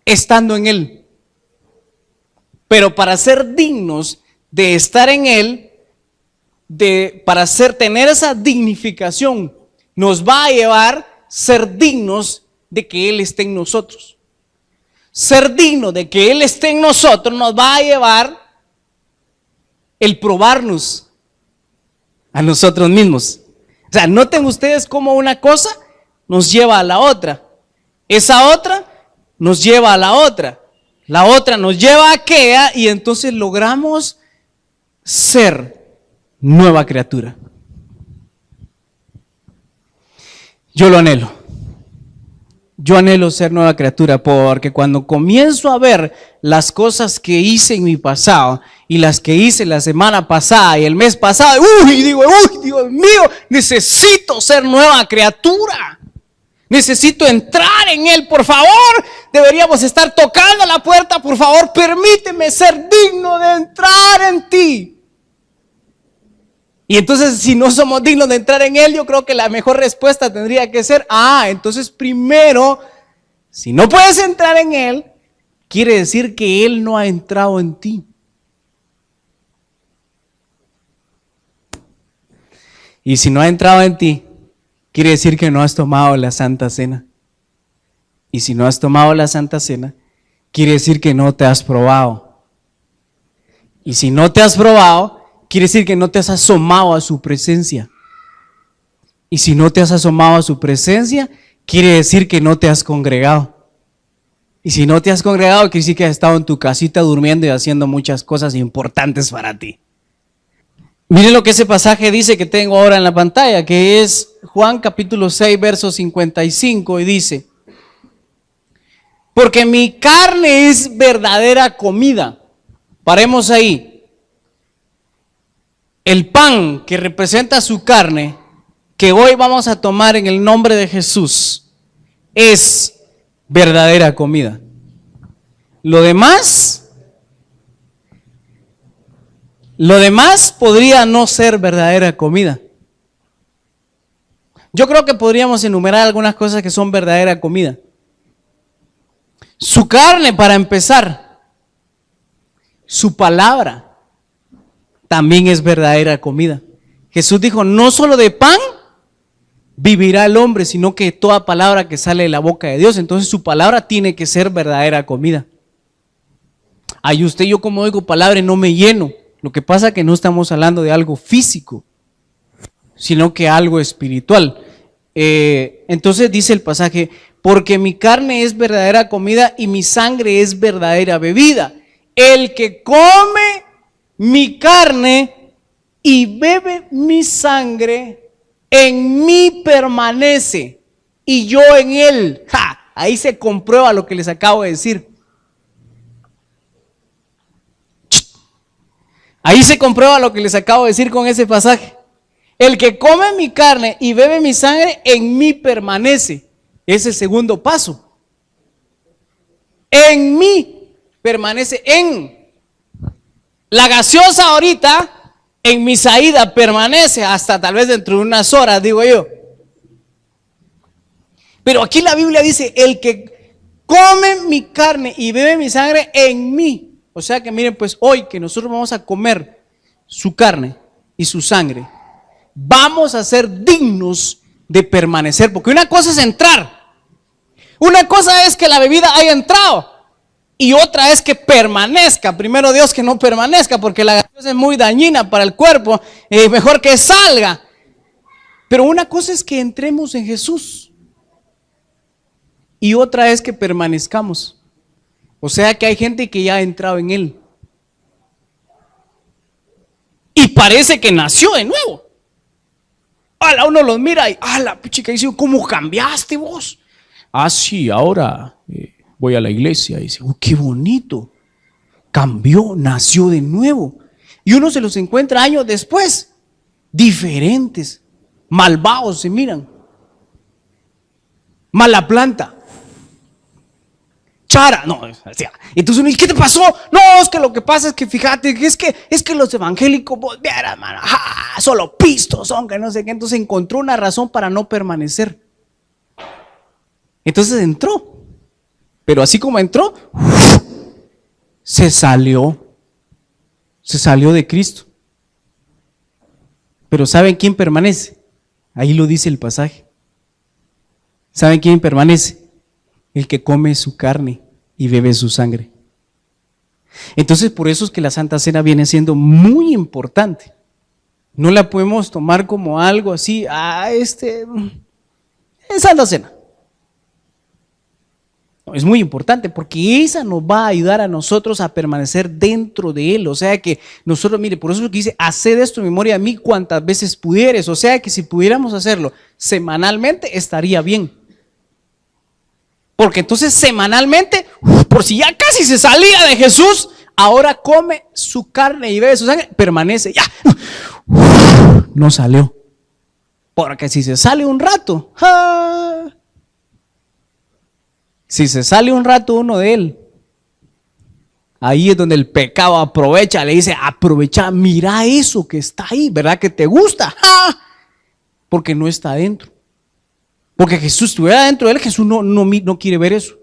estando en Él. Pero para ser dignos de estar en Él, tener esa dignificación, nos va a llevar ser dignos de que Él esté en nosotros. Ser digno de que Él esté en nosotros nos va a llevar el probarnos a nosotros mismos. O sea, noten ustedes cómo una cosa nos lleva a la otra. Esa otra nos lleva a la otra. La otra nos lleva a aquella y entonces logramos ser nueva criatura. Yo lo anhelo. Yo anhelo ser nueva criatura porque cuando comienzo a ver las cosas que hice en mi pasado y las que hice la semana pasada y el mes pasado, digo, Dios mío, necesito ser nueva criatura. Necesito entrar en Él, por favor. Deberíamos estar tocando la puerta, por favor, permíteme ser digno de entrar en ti. Y entonces si no somos dignos de entrar en Él, yo creo que la mejor respuesta tendría que ser, entonces primero, si no puedes entrar en Él, quiere decir que Él no ha entrado en ti. Y si no ha entrado en ti, quiere decir que no has tomado la Santa Cena. Y si no has tomado la Santa Cena, quiere decir que no te has probado. Y si no te has probado, quiere decir que no te has asomado a su presencia. Y si no te has asomado a su presencia, quiere decir que no te has congregado. Y si no te has congregado, quiere decir que has estado en tu casita durmiendo y haciendo muchas cosas importantes para ti. Miren lo que ese pasaje dice que tengo ahora en la pantalla, que es Juan capítulo 6, verso 55, y dice: porque mi carne es verdadera comida. Paremos ahí. El pan que representa su carne, que hoy vamos a tomar en el nombre de Jesús, es verdadera comida. Lo demás podría no ser verdadera comida. Yo creo que podríamos enumerar algunas cosas que son verdadera comida. Su carne, para empezar. Su palabra también es verdadera comida. Jesús dijo, no solo de pan vivirá el hombre, sino que toda palabra que sale de la boca de Dios. Entonces su palabra tiene que ser verdadera comida. Ay, yo como oigo palabra y no me lleno. Lo que pasa es que no estamos hablando de algo físico, sino que algo espiritual. Entonces dice el pasaje, porque mi carne es verdadera comida y mi sangre es verdadera bebida. El que come mi carne y bebe mi sangre, en mí permanece y yo en él. Ahí se comprueba lo que les acabo de decir. Ahí se comprueba lo que les acabo de decir con ese pasaje. El que come mi carne y bebe mi sangre, en mí permanece. Es el segundo paso. En mí permanece, La gaseosa ahorita en mi salida permanece hasta tal vez dentro de unas horas, digo yo. Pero aquí la Biblia dice, el que come mi carne y bebe mi sangre en mí. O sea que miren, pues hoy que nosotros vamos a comer su carne y su sangre, vamos a ser dignos de permanecer. Porque una cosa es entrar. Una cosa es que la bebida haya entrado. Y otra es que permanezca. Primero Dios que no permanezca, porque la gaseosa es muy dañina para el cuerpo. Mejor que salga. Pero una cosa es que entremos en Jesús. Y otra es que permanezcamos. O sea que hay gente que ya ha entrado en Él. Y parece que nació de nuevo. Uno los mira y, la chica dice, ¿cómo cambiaste vos? Sí, ahora voy a la iglesia y dice, qué bonito. Cambió, nació de nuevo. Y uno se los encuentra años después, diferentes, malvados se miran. Mala planta. Chara, no, entonces uno dice, ¿qué te pasó? No, es que lo que pasa es que fíjate, es que los evangélicos, vieran, mano, solo pistos son, que no sé qué. Entonces encontró una razón para no permanecer. Entonces entró, pero así como entró, se salió de Cristo. Pero ¿saben quién permanece? Ahí lo dice el pasaje. ¿Saben quién permanece? El que come su carne y bebe su sangre. Entonces por eso es que la Santa Cena viene siendo muy importante. No la podemos tomar como algo así, es Santa Cena. No, es muy importante porque esa nos va a ayudar a nosotros a permanecer dentro de Él. O sea que nosotros, mire, por eso es lo que dice, haced esto en memoria de mí cuantas veces pudieres. O sea que si pudiéramos hacerlo semanalmente estaría bien. Porque entonces semanalmente, por si ya casi se salía de Jesús, ahora come su carne y bebe su sangre, permanece, ya, no salió. Porque si se sale un rato, si se sale un rato uno de él, ahí es donde el pecado aprovecha, le dice, aprovecha, mira eso que está ahí, ¿verdad que te gusta? Porque no está adentro. Porque Jesús estuviera dentro de él, Jesús no quiere ver eso.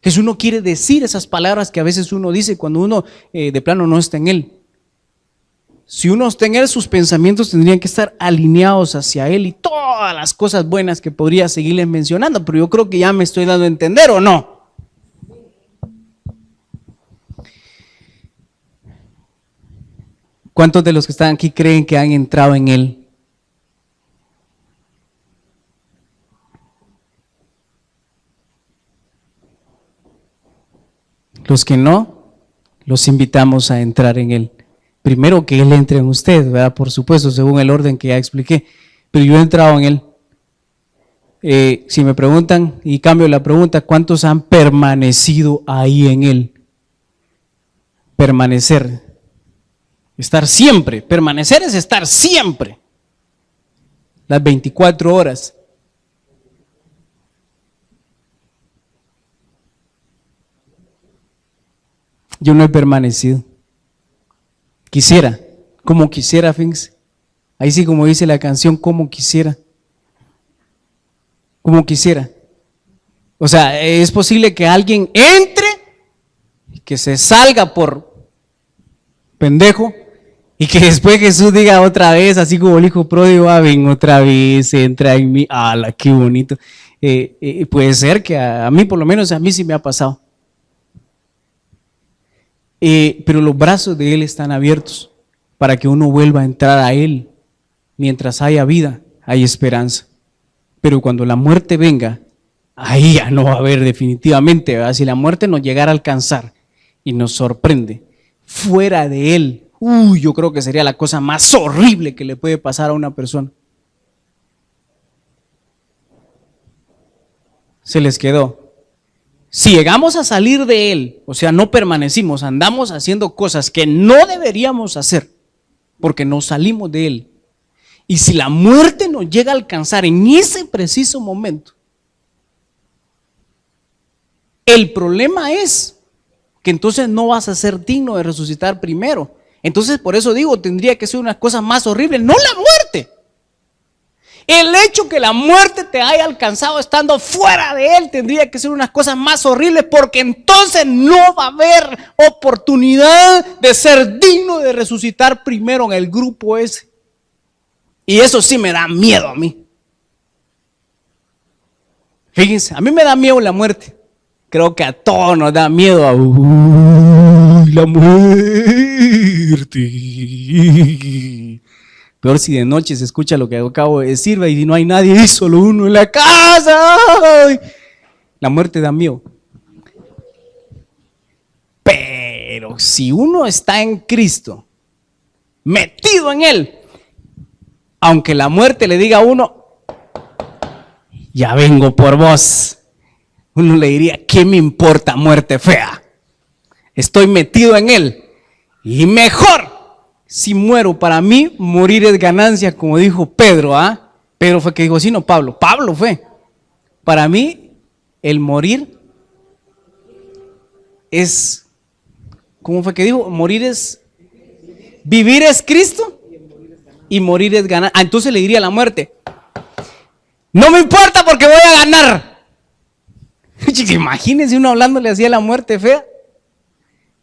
Jesús no quiere decir esas palabras que a veces uno dice cuando uno de plano no está en él. Si uno está en él, sus pensamientos tendrían que estar alineados hacia él y todas las cosas buenas que podría seguirles mencionando, pero yo creo que ya me estoy dando a entender, ¿o no? ¿Cuántos de los que están aquí creen que han entrado en él? Los que no, los invitamos a entrar en Él. Primero que Él entre en usted, ¿verdad? Por supuesto, según el orden que ya expliqué. Pero yo he entrado en Él. Si me preguntan, y cambio la pregunta, ¿cuántos han permanecido ahí en Él? Permanecer. Estar siempre. Permanecer es estar siempre. Las 24 horas. Yo no he permanecido. Quisiera, como quisiera, fíjense. Ahí sí, como dice la canción, como quisiera. Como quisiera. O sea, es posible que alguien entre, que se salga por pendejo, y que después Jesús diga otra vez, así como el hijo pródigo, ven otra vez, entra en mí. ¡Hala, qué bonito! Puede ser que a mí, por lo menos a mí sí me ha pasado. Pero los brazos de Él están abiertos para que uno vuelva a entrar a Él. Mientras haya vida, hay esperanza. Pero cuando la muerte venga, ahí ya no va a haber definitivamente, ¿verdad? Si la muerte nos llegara a alcanzar y nos sorprende, fuera de Él, yo creo que sería la cosa más horrible que le puede pasar a una persona. Se les quedó. Si llegamos a salir de Él, o sea, no permanecimos, andamos haciendo cosas que no deberíamos hacer, porque no salimos de Él. Y si la muerte nos llega a alcanzar en ese preciso momento, el problema es que entonces no vas a ser digno de resucitar primero. Entonces, por eso digo, tendría que ser una cosa más horrible, no la muerte. El hecho que la muerte te haya alcanzado estando fuera de Él tendría que ser una cosa más horrible, porque entonces no va a haber oportunidad de ser digno de resucitar primero en el grupo ese. Y eso sí me da miedo a mí. Fíjense, a mí me da miedo la muerte. Creo que a todos nos da miedo la muerte. Peor si de noche se escucha lo que acabo de decir y no hay nadie y solo uno en la casa. La muerte da miedo. Pero si uno está en Cristo, metido en Él, aunque la muerte le diga a uno, ya vengo por vos, uno le diría, ¿qué me importa muerte fea? Estoy metido en Él. Y mejor, si muero, para mí morir es ganancia, como dijo Pedro. Pedro fue que dijo, sí, no Pablo. Pablo fue. Para mí, el morir es, ¿cómo fue que dijo? Morir es, vivir es Cristo y morir es ganar. Entonces le diría a la muerte, no me importa porque voy a ganar. Imagínense uno hablándole así a la muerte fea.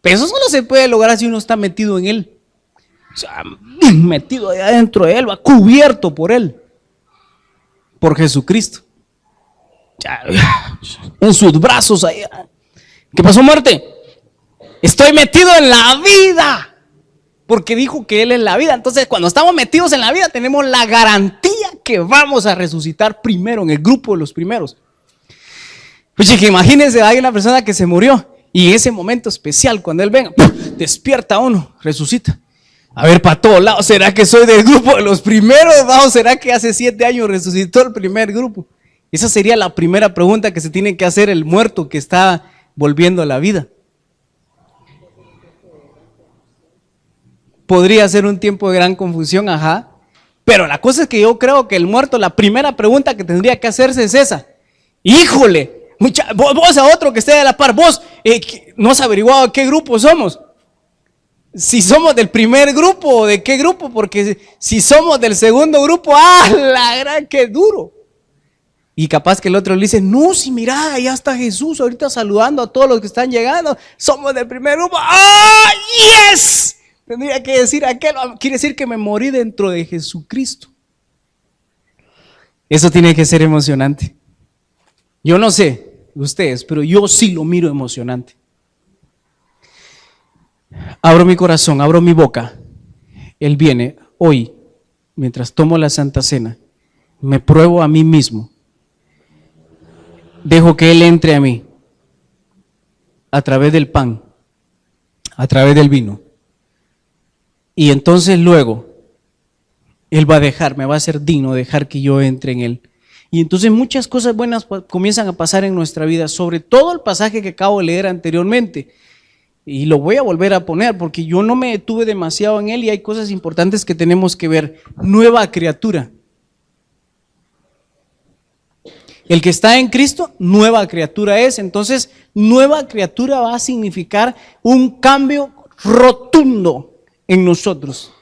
Pero eso solo se puede lograr si uno está metido en Él. O sea, metido allá dentro de Él, va cubierto por Él, por Jesucristo. En sus brazos allá. ¿Qué pasó, muerte? Estoy metido en la vida, porque dijo que Él es la vida. Entonces, cuando estamos metidos en la vida, tenemos la garantía que vamos a resucitar primero en el grupo de los primeros. Oye, que imagínense, hay una persona que se murió y en ese momento especial, cuando Él venga, despierta a uno, resucita. A ver, para todos lados, ¿será que soy del grupo de los primeros? ¿O será que hace 7 años resucitó el primer grupo? Esa sería la primera pregunta que se tiene que hacer el muerto que está volviendo a la vida. Podría ser un tiempo de gran confusión, pero la cosa es que yo creo que el muerto, la primera pregunta que tendría que hacerse es esa. Híjole, vos a otro que esté de la par, vos no has averiguado qué grupo somos. Si somos del primer grupo o de qué grupo, porque si somos del segundo grupo, la gran que duro. Y capaz que el otro le dice, no, si mira, allá está Jesús ahorita saludando a todos los que están llegando, somos del primer grupo. Yes, tendría que decir aquel, quiere decir que me morí dentro de Jesucristo. Eso tiene que ser emocionante. Yo no sé ustedes, pero yo sí lo miro emocionante. Abro mi corazón, abro mi boca. Él viene hoy, mientras tomo la Santa Cena, me pruebo a mí mismo. Dejo que Él entre a mí a través del pan, a través del vino. Y entonces luego Él va a dejar, me va a hacer digno dejar que yo entre en Él. Y entonces muchas cosas buenas comienzan a pasar en nuestra vida, sobre todo el pasaje que acabo de leer anteriormente. Y lo voy a volver a poner porque yo no me detuve demasiado en él y hay cosas importantes que tenemos que ver. Nueva criatura. El que está en Cristo, nueva criatura es. Entonces, nueva criatura va a significar un cambio rotundo en nosotros.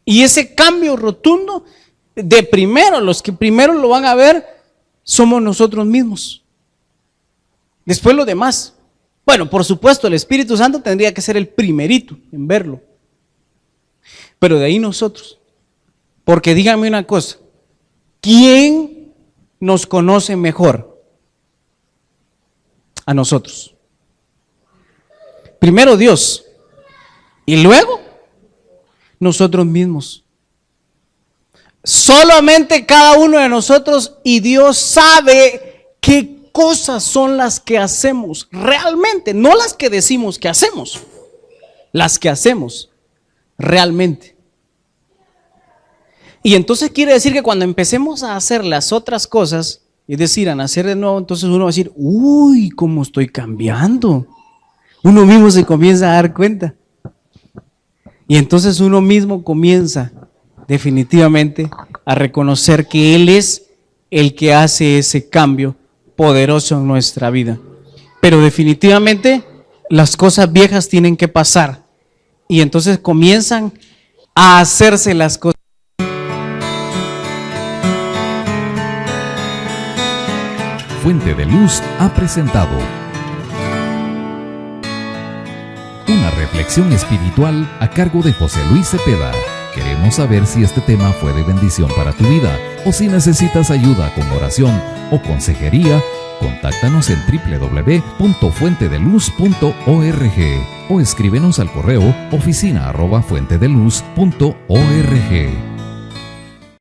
Y ese cambio rotundo, de primero, los que primero lo van a ver, somos nosotros mismos. Después los demás. Bueno, por supuesto, el Espíritu Santo tendría que ser el primerito en verlo. Pero de ahí nosotros. Porque díganme una cosa, ¿quién nos conoce mejor? A nosotros. Primero Dios. Y luego nosotros mismos. Solamente cada uno de nosotros y Dios sabe qué cosas son las que hacemos realmente, no las que decimos que hacemos, las que hacemos realmente. Y entonces quiere decir que cuando empecemos a hacer las otras cosas, es decir, a nacer de nuevo, entonces uno va a decir, uy, cómo estoy cambiando. Uno mismo se comienza a dar cuenta. Y entonces uno mismo comienza definitivamente a reconocer que Él es el que hace ese cambio poderoso en nuestra vida. Pero definitivamente las cosas viejas tienen que pasar y entonces comienzan a hacerse las cosas. Fuente de Luz ha presentado una reflexión espiritual a cargo de José Luis Cepeda. Queremos saber si este tema fue de bendición para tu vida o si necesitas ayuda con oración o consejería. Contáctanos en www.fuentedeluz.org o escríbenos al correo oficina@fuentedeluz.org.